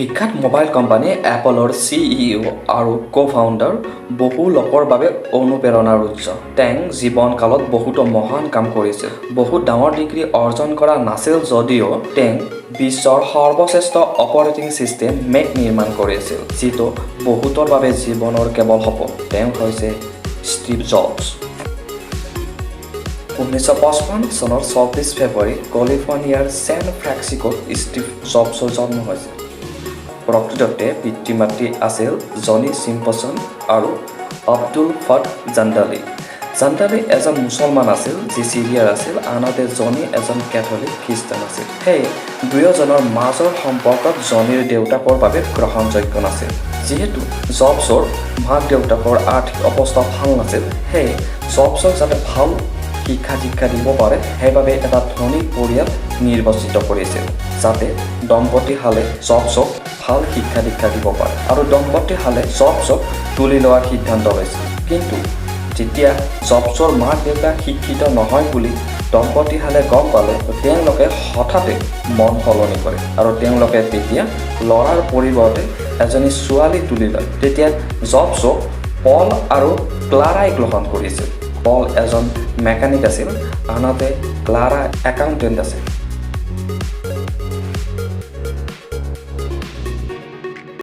বিখ্যাত mobile company এপলৰ CEO আৰু co-founder বহু লোকৰ বাবে অনুপ্ৰেৰণাৰ উৎস। তেওঁ জীৱনকালত বহুতো মহান কাম কৰিছিল। বহুত ডাঙৰ ডিগ্ৰী অৰ্জন কৰা নাছিল যদিও তেওঁ বিশ্বৰ সৰ্বশ্ৰেষ্ঠ অপাৰেটিং চিষ্টেম মেক নিৰ্মাণ কৰিছিল, যিটো বহুতৰ বাবে জীৱনৰ কেৱল সপোন। তেওঁ হৈছে ষ্টিভ জবছ। 1955 চনৰ 24 ফেব্ৰুৱাৰী কেলিফৰ্ণিয়াৰ ছেন ফ্ৰান্সিস্কোত ষ্টিভ জবছৰ জন্ম হৈছিল। প্ৰকৃততে পিতৃ মাতৃ আছিল জনি চিম্পছন আৰু আব্দুল ফাট জাণ্ডালী। জাণ্ডালী এজন মুছলমান আছিল যি চিৰিয়াৰ আছিল, আনহাতে জনি এজন কেথলিক খ্ৰীষ্টান আছিল। সেয়ে দুয়োজনৰ মাজৰ সম্পৰ্কত জনিৰ দেউতাকৰ বাবে গ্ৰহণযোগ্য নাছিল। যিহেতু জবছৰ মাক দেউতাকৰ আৰ্থিক অৱস্থা ভাল নাছিল, সেয়ে জবছক যাতে ভাল শিক্ষা দিব পাৰে সেইবাবে এটা ধনী পৰিয়াল নিৰ্বাচিত কৰিছিল, যাতে দম্পতীহালে জবছক ভাল শিক্ষা দিব পাৰে আৰু দম্পতীহালে জবছক তুলি লোৱাৰ সিদ্ধান্ত লৈছিল। কিন্তু যেতিয়া জবছৰ মাক দেউতাক শিক্ষিত নহয় বুলি দম্পতীহালে গম পালে, তেওঁলোকে হঠাতে মন সলনি কৰে আৰু তেওঁলোকে তেতিয়া ল'ৰাৰ পৰিৱৰ্তে এজনী ছোৱালী তুলি লয়। তেতিয়া জবছক পল আৰু ক্লাৰাই গ্ৰহণ কৰিছিল। পল এজন মেকানিক আছিল, আনহাতে ক্লাৰা একাউণ্টেণ্ট আছিল।